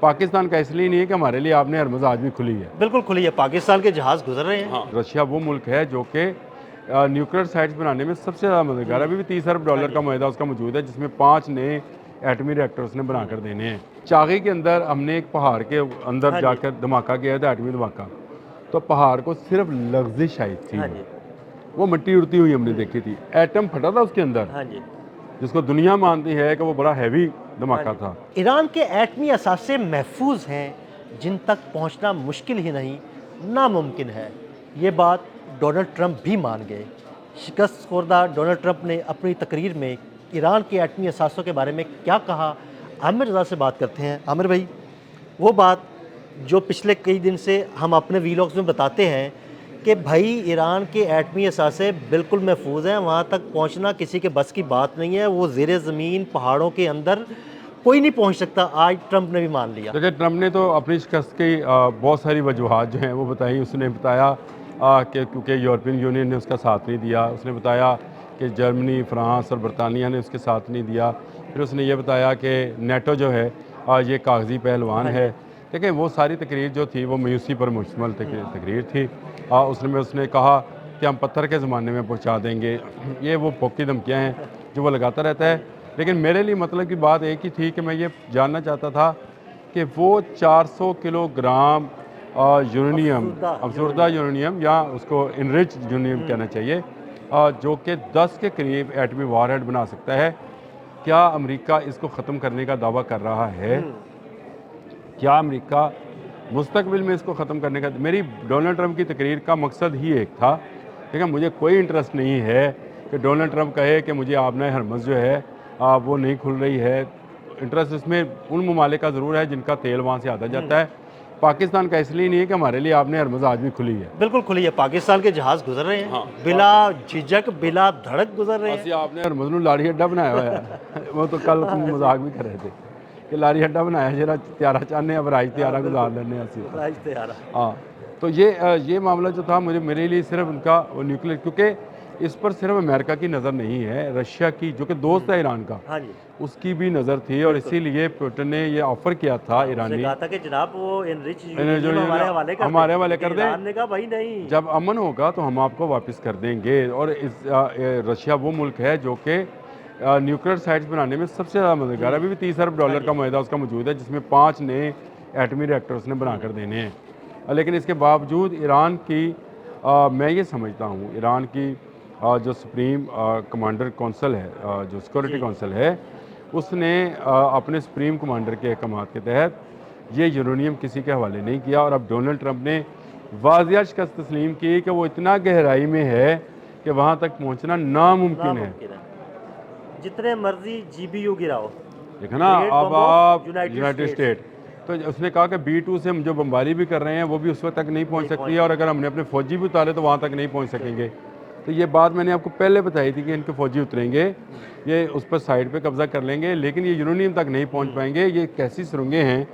पाकिस्तान का इसलिए नहीं है कि हमारे लिए आपने हरमुज़ आज भी खुली है। बिल्कुल खुली है, पाकिस्तान के जहाज़ गुजर रहे हैं। हाँ, रशिया वो मुल्क है जो कि न्यूक्लियर साइट्स बनाने में सबसे ज़्यादा मददगार है। अभी भी $30 अरब का मुआहदा उसका मौजूद है, जिसमें 5 नए एटमी रिएक्टर उसने बनाकर देने हैं। चागी के अंदर हमने एक पहाड़ के अंदर जाकर धमाका किया था, एटमी धमाका। तो पहाड़ को सिर्फ लग़्ज़िश आई थी, वो मिट्टी उड़ती हुई हमने देखी थी। एटम फटा था उसके अंदर, जिसको दुनिया मानती है कि वो बड़ा हैवी धमाका था। ईरान के एटमी असासे महफूज हैं, जिन तक पहुंचना मुश्किल ही नहीं नामुमकिन है। ये बात डोनाल्ड ट्रंप भी मान गए। शिकस्त खुर्दा डोनाल्ड ट्रंप ने अपनी तकरीर में ईरान के एटमी असासों के बारे में क्या कहा, आमिर रज़ा से बात करते हैं। आमिर भाई, वो बात जो पिछले कई दिन से हम अपने वीलॉग्स में बताते हैं कि भाई ईरान के एटमी असासे बिल्कुल महफूज हैं, वहाँ तक पहुँचना किसी के बस की बात नहीं है। वो ज़ेरे ज़मीन पहाड़ों के अंदर कोई नहीं पहुँच सकता। आज ट्रंप ने भी मान लिया। देखिए, ट्रंप ने तो अपनी शिकस्त की बहुत सारी वजूहात जो हैं वो बताई। उसने बताया कि क्योंकि यूरोपियन यूनियन ने उसका साथ नहीं दिया। उसने बताया कि जर्मनी, फ्रांस और बरतानिया ने उसके साथ नहीं दिया। फिर उसने ये बताया कि नेटो जो है ये कागजी पहलवान है। देखिए, वो सारी तकरीर जो थी वो मायूसी पर मुश्तमिल तकरीर थी। उसने कहा कि हम पत्थर के ज़माने में पहुँचा देंगे। ये वो पोकी धमकियाँ हैं जो वो लगाता रहता है। लेकिन मेरे लिए मतलब की बात एक ही थी कि मैं ये जानना चाहता था कि वो 400 किलोग्राम यूरेनियम, अफसरदा यूरेनियम या उसको इनरिच यूरेनियम कहना चाहिए, जो कि 10 के करीब एटमी वारहेड बना सकता है। क्या अमेरिका इसको ख़त्म करने का दावा कर रहा है? क्या अमेरिका मुस्तकबिल में इसको ख़त्म करने का? मेरी डोनाल्ड ट्रंप की तकरीर का मकसद ही एक था। देखिए, मुझे कोई इंटरेस्ट नहीं है कि डोनाल्ड ट्रंप कहे कि मुझे आपने हरमुज़ जो है वो नहीं खुल रही है। इंटरेस्ट इसमें उन ममालिक का ज़रूर है जिनका तेल वहाँ से आता जाता है। पाकिस्तान का इसलिए नहीं है कि हमारे लिए आपने हरमुज़ आज भी खुली है। बिल्कुल खुली है, पाकिस्तान के जहाज़ गुजर रहे हैं, बिला झिझक बिला धड़क गुजर रहे हैं। आपने हरमुज़ नूं लाड़ी अड्डा बनाया हुआ है। वो तो कल मजाक भी कर रहे थे कि लाड़ी अड्डा बनाया जरा त्यारा चाहने अब राज त्यारा गुजार लेने राज त्यारा। हाँ, तो ये मामला जो था मेरे लिए सिर्फ उनका वो न्यूक्लियर, क्योंकि इस पर सिर्फ अमेरिका की नज़र नहीं है, रशिया की जो कि दोस्त है ईरान का, उसकी भी नज़र थी। और इसीलिए पुतिन ने ये ऑफर किया था ईरानी, कहा था कि जनाब वो इनरिच हमारे हवाले कर दें। ईरान ने कहा भाई नहीं, जब अमन होगा तो हम आपको वापस कर देंगे। और रशिया वो मुल्क है जो कि न्यूक्लियर साइट्स बनाने में सबसे ज़्यादा मददगार है। अभी भी $30 अरब का मुआहदा उसका मौजूद है, जिसमें 5 नए एटमी रिएक्टर उसने बनाकर देने हैं। लेकिन इसके बावजूद ईरान की मैं ये समझता हूँ, ईरान की जो सुप्रीम कमांडर कौंसल है, जो सिक्योरिटी कौंसल है, उसने अपने सुप्रीम कमांडर के अहकामात के तहत ये यूरेनियम किसी के हवाले नहीं किया। और अब डोनाल्ड ट्रंप ने वाज़िया शिकस्त तस्लीम की कि वो इतना गहराई में है कि वहाँ तक पहुँचना नामुमकिन है। जितने मर्जी GBU गिराओ, देखा ना, अब आप यूनाइटेड स्टेट, तो उसने कहा कि B2 से हम जो बमबारी भी कर रहे हैं वो भी उस वक्त तक नहीं पहुँच सकती है, और अगर हमने अपने फ़ौजी भी उतारे तो वहाँ तक नहीं पहुँच सकेंगे। तो ये बात मैंने आपको पहले बताई थी कि इनके फ़ौजी उतरेंगे, ये उस पर साइड पे कब्ज़ा कर लेंगे, लेकिन ये यूरेनियम तक नहीं पहुँच पाएंगे। ये कैसी सुरंगें हैं।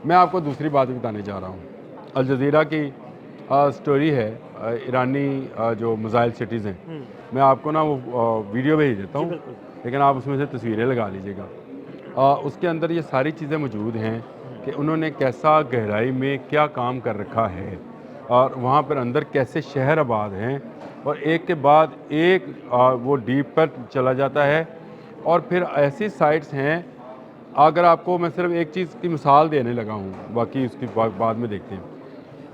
मैं आपको दूसरी बात बताने जा रहा हूँ। अल जज़ीरा की स्टोरी है, ईरानी जो मिसाइल सिटीज़ हैं, मैं आपको ना वो वीडियो भेज देता हूँ, लेकिन आप उसमें से तस्वीरें लगा लीजिएगा। उसके अंदर ये सारी चीज़ें मौजूद हैं कि उन्होंने कैसा गहराई में क्या काम कर रखा है, और वहाँ पर अंदर कैसे शहर आबाद हैं, और एक के बाद एक वो डीप पर चला जाता है। और फिर ऐसी साइट्स हैं, अगर आपको मैं सिर्फ एक चीज़ की मिसाल देने लगा हूँ, बाकी उसकी बाद में देखते हैं।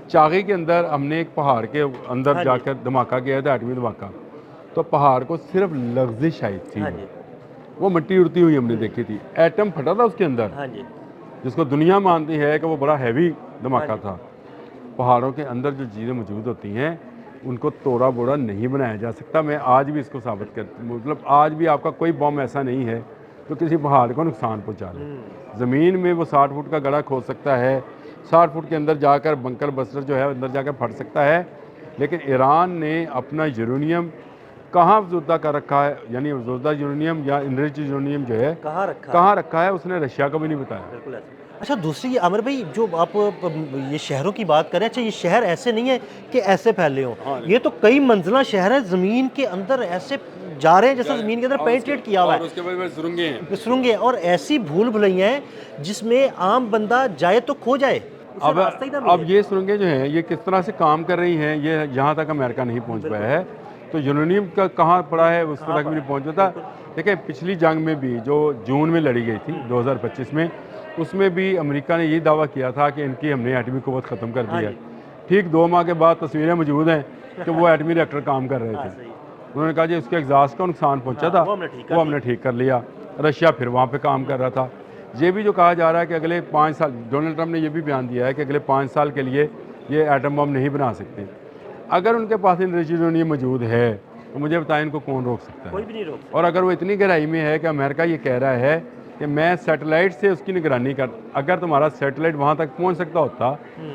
चागी के अंदर हमने एक पहाड़ के अंदर जाकर धमाका किया था, एटमी धमाका। तो पहाड़ को सिर्फ लग़्ज़िश आई थी, वो मिट्टी उड़ती हुई हमने देखी थी। एटम फटा था उसके अंदर, जिसको दुनिया मानती है कि वो बड़ा हैवी धमाका था। पहाड़ों के अंदर जो चीज़ें मौजूद होती हैं उनको तोड़ा बोड़ा नहीं बनाया जा सकता। मैं आज भी इसको साबित कर, मतलब आज भी आपका कोई बम ऐसा नहीं है जो किसी पहाड़ को नुकसान पहुंचा ले। ज़मीन में वो 60 फुट का गड्ढा खोद सकता है, 60 फुट के अंदर जाकर बंकर बस्टर जो है अंदर जाकर फट सकता है। लेकिन ईरान ने अपना यूरेनियम कहाँ अफजुदा कर रखा है, यानी अफजुदा यूरेनियम या इनरिच यूरेनियम जो है कहाँ रखा है, उसने रशिया को भी नहीं बताया। अच्छा, दूसरी आमिर भाई, जो आप ये शहरों की बात करें, अच्छा ये शहर ऐसे नहीं है कि ऐसे फैले हों, ये तो कई मंजिला शहर है, ज़मीन के अंदर ऐसे जा रहे हैं जैसे ज़मीन के अंदर पेनिट्रेट किया हुआ और है, उसके बाद सुरंगें हैं। सुरंगें, और ऐसी भूल भुलैया हैं जिसमें आम बंदा जाए तो खो जाए, उसे रास्ता ही ना अब मिले। ये सुरंगें जो हैं ये किस तरह से काम कर रही हैं, ये यहाँ तक अमेरिका नहीं पहुँच पाया है। तो यूरेनियम का कहाँ पड़ा है उस तक भी नहीं पहुँच पाता। देखिए पिछली जंग में भी जो जून में लड़ी गई थी 2025 में, उसमें भी अमेरिका ने ये दावा किया था कि इनकी हमने एटमी क़ुव्वत ख़त्म कर दी है। ठीक 2 माह के बाद तस्वीरें मौजूद हैं कि वो एटमी रिएक्टर काम कर रहे थे। उन्होंने कहा जी उसके एग्जॉस्ट का नुकसान पहुंचा था, वो हमने ठीक कर लिया। रशिया फिर वहाँ पे काम कर रहा था। ये भी जो कहा जा रहा है कि अगले 5 साल, डोनाल्ड ट्रंप ने ये भी बयान दिया है कि अगले 5 साल के लिए ये एटम बम नहीं बना सकते। अगर उनके पास यूरेनियम मौजूद है तो मुझे बताएं इनको कौन रोक सकता है? कोई भी नहीं रोक। और अगर वो इतनी गहराई में है कि अमेरिका ये कह रहा है कि मैं सैटेलाइट से उसकी निगरानी कर, अगर तुम्हारा सैटेलाइट वहाँ तक पहुँच सकता होता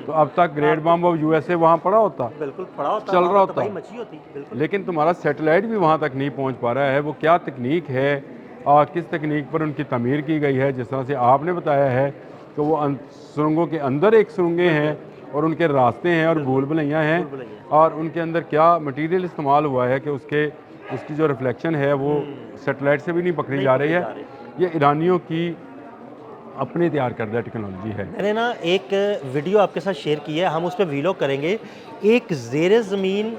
तो अब तक ग्रेट बम ऑफ यूएसए वहाँ पड़ा होता, बिल्कुल पड़ा होता, चल रहा वहाँ होता। तबाही मची होती, बिल्कुल। लेकिन तुम्हारा सैटेलाइट भी वहाँ तक नहीं पहुँच पा रहा है। वो क्या तकनीक है और किस तकनीक पर उनकी तमीर की गई है? जिस तरह से आपने बताया है कि वो सुरंगों के अंदर एक सुरंगें हैं और उनके रास्ते हैं और भूल भुलैयाँ हैं, और उनके अंदर क्या मटेरियल इस्तेमाल हुआ है कि उसकी जो रिफ्लेक्शन है वो सैटेलाइट से भी नहीं पकड़ी जा रही है। ये ईरानियों की अपनी तैयार करदा टेक्नोलॉजी है। मैंने ना एक वीडियो आपके साथ शेयर की है, हम उस पर वीलॉग करेंगे। एक ज़ेरे ज़मीन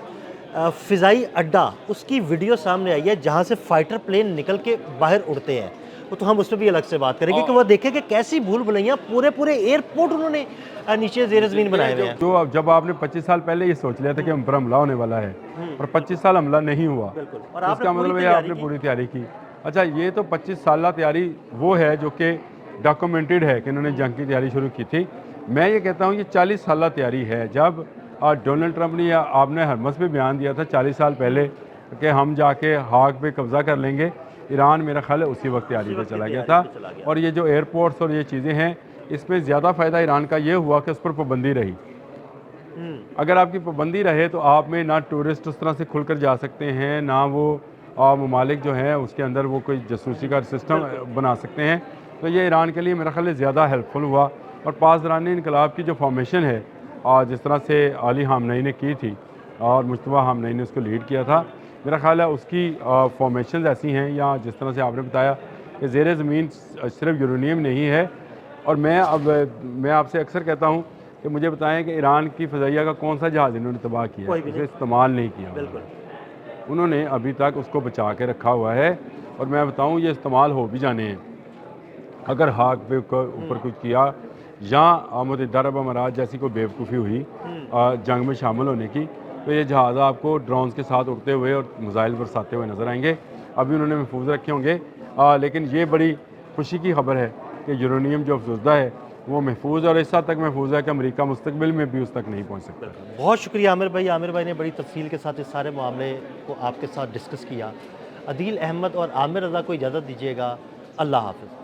फ़िज़ाई अड्डा, उसकी वीडियो सामने आई है जहाँ से फाइटर प्लेन निकल के बाहर उड़ते हैं। तो हम उस पर भी अलग से बात करेंगे कि वो देखें कि कैसी भूल भुलैया, पूरे एयरपोर्ट उन्होंने नीचे ज़ेरे ज़मीन बनाए हुए हैं। जो अब जब आपने 25 साल पहले ये सोच लिया था कि हम पर हमला होने वाला है और 25 साल हमला नहीं हुआ, और इसका मतलब है आपने पूरी तैयारी की। अच्छा, ये तो 25 साल तैयारी वो है जो कि डॉक्यूमेंटेड है कि इन्होंने जंग की तैयारी शुरू की थी। मैं ये कहता हूँ ये 40 साल तैयारी है। जब डोनाल्ड ट्रंप ने या आपने हरमस में बयान दिया था 40 साल पहले कि हम जाके हाक पे कब्ज़ा कर लेंगे, ईरान मेरा ख्याल है उसी वक्त तैयारी पे चला गया था। और ये जो एयरपोर्ट्स और ये चीज़ें हैं, इसमें ज़्यादा फ़ायदा ईरान का ये हुआ कि उस पर पाबंदी रही। अगर आपकी पाबंदी रहे तो आप में ना टूरिस्ट उस तरह से खुलकर जा सकते हैं, ना वो ममालिक जो हैं उसके अंदर वो कोई जासूसी का सिस्टम बना सकते हैं। तो ये ईरान के लिए मेरा ख्याल है ज़्यादा हेल्पफुल हुआ। और पासदारानी इनकलाब की जो फॉर्मेशन है और जिस तरह से अली ख़ामनेई ने की थी और मुश्तबा ख़ामनेई ने उसको लीड किया था, मेरा ख्याल है उसकी फॉर्मेशन ऐसी हैं, या जिस तरह से आपने बताया कि ज़ेरे ज़मीन सिर्फ यूरेनियम नहीं है। और मैं आपसे अक्सर कहता हूँ कि मुझे बताएं कि ईरान की फ़ज़ाइया का कौन सा जहाज़ इन्होंने तबाह किया, उसे इस्तेमाल नहीं किया उन्होंने अभी तक, उसको बचा के रखा हुआ है। और मैं बताऊँ ये इस्तेमाल हो भी जाने हैं। अगर हाक पे ऊपर कुछ किया या मुत्तहिदा अरब अमारात जैसी कोई बेवकूफ़ी हुई जंग में शामिल होने की, तो ये जहाज़ आपको ड्रोन्स के साथ उड़ते हुए और मिसाइल बरसाते हुए नज़र आएंगे। अभी उन्होंने महफूज रखे होंगे, लेकिन ये बड़ी खुशी की खबर है कि यूरेनियम जो अफसुज़दा है वो महफूज, और इस हद तक महफूज है कि अमेरिका मुस्तकबिल में भी उस तक नहीं पहुँच सकता। बहुत शुक्रिया आमिर भाई। आमिर भाई ने बड़ी तफसील के साथ इस सारे मामले को आपके साथ डिस्कस किया। अदील अहमद और आमिर रज़ा को इजाज़त दीजिएगा। अल्लाह हाफ़िज़।